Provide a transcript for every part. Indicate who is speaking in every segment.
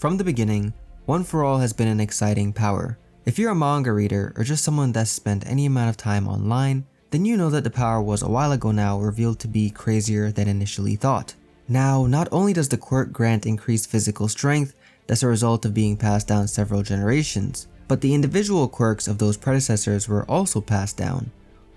Speaker 1: From the beginning, One For All has been an exciting power. If you're a manga reader or just someone that's spent any amount of time online, then you know that the power was a while ago now revealed to be crazier than initially thought. Now, not only does the quirk grant increased physical strength that's a result of being passed down several generations, but the individual quirks of those predecessors were also passed down,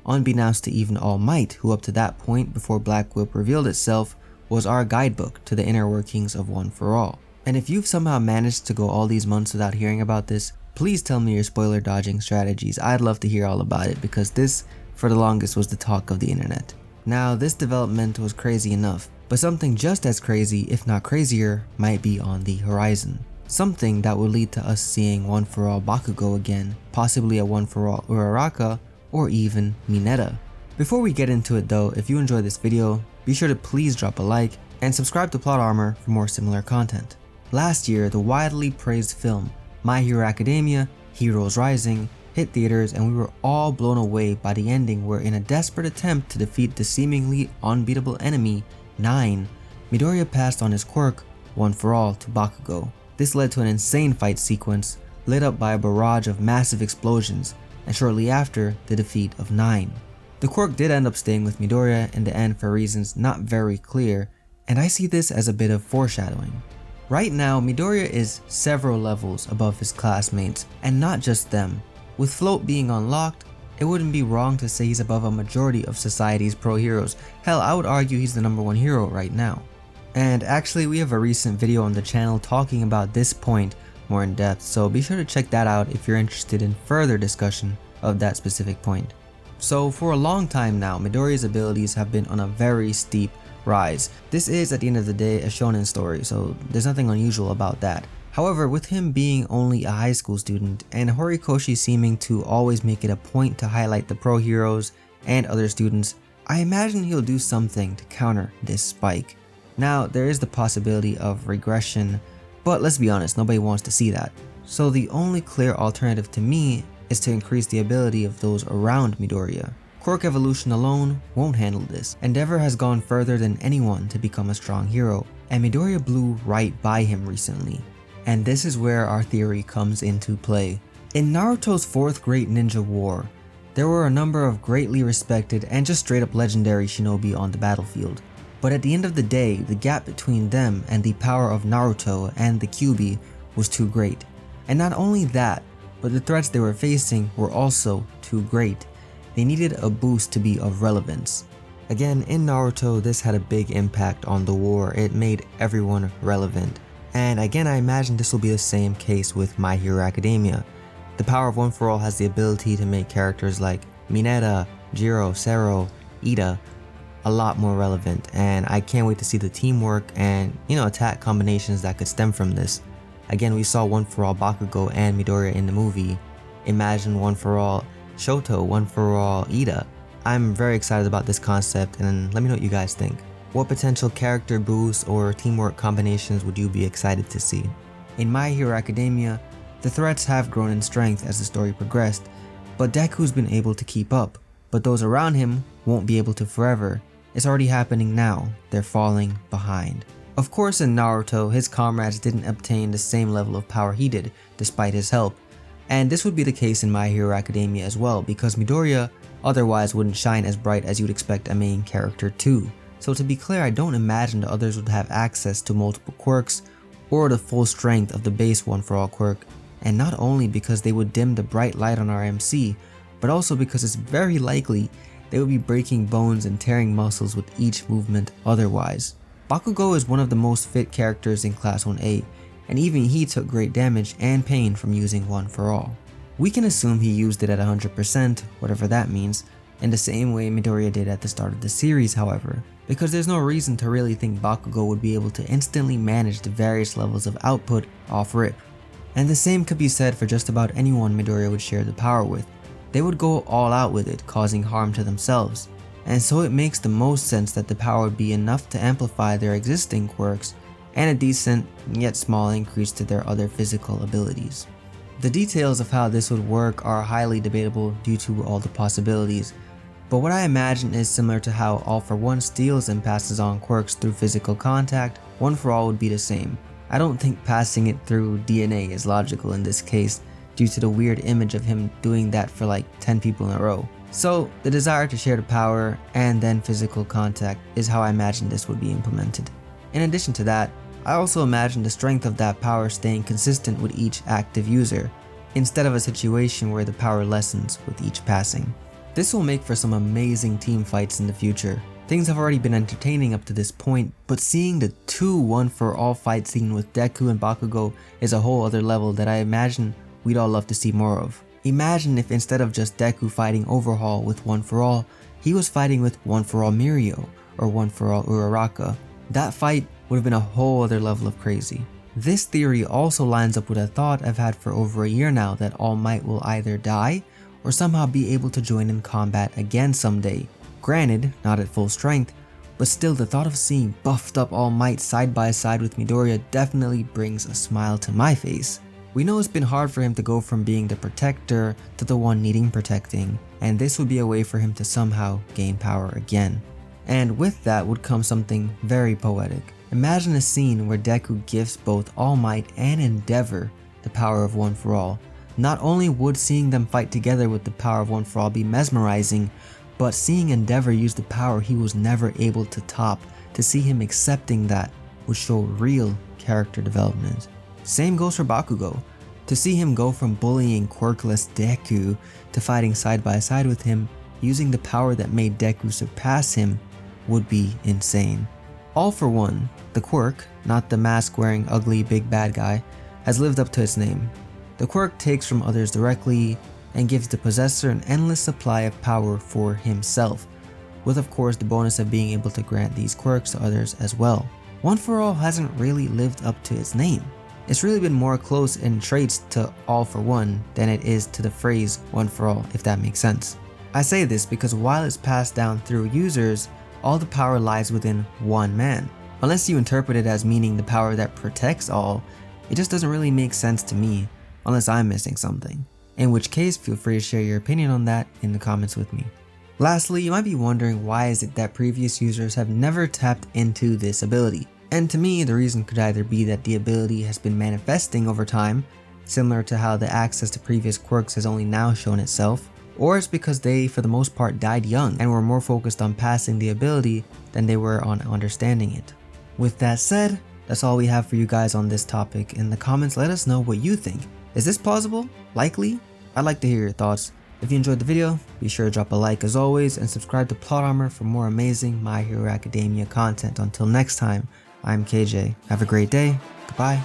Speaker 1: unbeknownst to even All Might, who up to that point before Black Whip revealed itself was our guidebook to the inner workings of One For All. And if you've somehow managed to go all these months without hearing about this, please tell me your spoiler dodging strategies. I'd love to hear all about it because this, for the longest, was the talk of the internet. Now, this development was crazy enough, but something just as crazy, if not crazier, might be on the horizon. Something that would lead to us seeing One For All Bakugou again, possibly a One For All Uraraka, or even Mineta. Before we get into it though, if you enjoyed this video, be sure to please drop a like and subscribe to Plot Armor for more similar content. Last year, the widely praised film My Hero Academia: Heroes Rising hit theaters, and we were all blown away by the ending where, in a desperate attempt to defeat the seemingly unbeatable enemy, 9, Midoriya passed on his quirk, One For All, to Bakugou. This led to an insane fight sequence lit up by a barrage of massive explosions, and shortly after, the defeat of 9. The quirk did end up staying with Midoriya in the end for reasons not very clear, and I see this as a bit of foreshadowing. Right now, Midoriya is several levels above his classmates, and not just them. With Float being unlocked, it wouldn't be wrong to say he's above a majority of society's pro heroes. Hell, I would argue he's the #1 hero right now. And actually, we have a recent video on the channel talking about this point more in depth, so be sure to check that out if you're interested in further discussion of that specific point. So for a long time now, Midoriya's abilities have been on a very steep rise. This is, at the end of the day, a shonen story, so there's nothing unusual about that. However, with him being only a high school student and Horikoshi seeming to always make it a point to highlight the pro heroes and other students, I imagine he'll do something to counter this spike. Now, there is the possibility of regression, but let's be honest, nobody wants to see that. So the only clear alternative to me is to increase the ability of those around Midoriya. Quirk evolution alone won't handle this. Endeavor has gone further than anyone to become a strong hero, and Midoriya blew right by him recently. And this is where our theory comes into play. In Naruto's 4th Great Ninja War, there were a number of greatly respected and just straight up legendary shinobi on the battlefield. But at the end of the day, the gap between them and the power of Naruto and the Kyuubi was too great. And not only that, but the threats they were facing were also too great. They needed a boost to be of relevance. Again, in Naruto, this had a big impact on the war. It made everyone relevant. And again, I imagine this will be the same case with My Hero Academia. The power of One For All has the ability to make characters like Mineta, Jiro, Sero, Ida a lot more relevant, and I can't wait to see the teamwork and, attack combinations that could stem from this. Again, we saw One For All Bakugou and Midoriya in the movie. Imagine One For All Shoto, One For All Ida. I'm very excited about this concept, and let me know what you guys think. What potential character boosts or teamwork combinations would you be excited to see? In My Hero Academia, the threats have grown in strength as the story progressed, but Deku's been able to keep up, but those around him won't be able to forever. It's already happening now. They're falling behind. Of course, in Naruto, his comrades didn't obtain the same level of power he did, despite his help. And this would be the case in My Hero Academia as well, because Midoriya otherwise wouldn't shine as bright as you'd expect a main character to. So to be clear, I don't imagine the others would have access to multiple quirks or the full strength of the base One For All quirk, and not only because they would dim the bright light on our MC, but also because it's very likely they would be breaking bones and tearing muscles with each movement otherwise. Bakugou is one of the most fit characters in Class 1A, and even he took great damage and pain from using One For All. We can assume he used it at 100%, whatever that means, in the same way Midoriya did at the start of the series, however, because there's no reason to really think Bakugou would be able to instantly manage the various levels of output off rip. And the same could be said for just about anyone Midoriya would share the power with. They would go all out with it, causing harm to themselves. And so it makes the most sense that the power would be enough to amplify their existing quirks and a decent, yet small increase to their other physical abilities. The details of how this would work are highly debatable due to all the possibilities, but what I imagine is similar to how All For One steals and passes on quirks through physical contact. One For All would be the same. I don't think passing it through DNA is logical in this case due to the weird image of him doing that for like 10 people in a row. So the desire to share the power and then physical contact is how I imagine this would be implemented. In addition to that, I also imagine the strength of that power staying consistent with each active user, instead of a situation where the power lessens with each passing. This will make for some amazing team fights in the future. Things have already been entertaining up to this point, but seeing the 2 one-for-all fight scene with Deku and Bakugou is a whole other level that I imagine we'd all love to see more of. Imagine if instead of just Deku fighting Overhaul with One For All, he was fighting with One For All Mirio or One For All Uraraka. That fight would have been a whole other level of crazy. This theory also lines up with a thought I've had for over a year now, that All Might will either die or somehow be able to join in combat again someday. Granted, not at full strength, but still the thought of seeing buffed up All Might side by side with Midoriya definitely brings a smile to my face. We know it's been hard for him to go from being the protector to the one needing protecting, and this would be a way for him to somehow gain power again. And with that would come something very poetic. Imagine a scene where Deku gives both All Might and Endeavor the power of One For All. Not only would seeing them fight together with the power of One For All be mesmerizing, but seeing Endeavor use the power he was never able to top, to see him accepting that would show real character development. Same goes for Bakugou. To see him go from bullying quirkless Deku to fighting side by side with him, using the power that made Deku surpass him, would be insane. All For One, the quirk, not the mask wearing ugly big bad guy, has lived up to its name. The quirk takes from others directly and gives the possessor an endless supply of power for himself, with of course the bonus of being able to grant these quirks to others as well. One For All hasn't really lived up to its name. It's really been more close in traits to All For One than it is to the phrase One For All, if that makes sense. I say this because while it's passed down through users, all the power lies within one man. Unless you interpret it as meaning the power that protects all, it just doesn't really make sense to me, unless I'm missing something. In which case, feel free to share your opinion on that in the comments with me. Lastly, you might be wondering why is it that previous users have never tapped into this ability? And to me, the reason could either be that the ability has been manifesting over time, similar to how the access to previous quirks has only now shown itself, or it's because they, for the most part, died young and were more focused on passing the ability than they were on understanding it. With that said, that's all we have for you guys on this topic. In the comments, let us know what you think. Is this plausible? Likely? I'd like to hear your thoughts. If you enjoyed the video, be sure to drop a like as always and subscribe to Plot Armor for more amazing My Hero Academia content. Until next time, I'm KJ. Have a great day. Goodbye.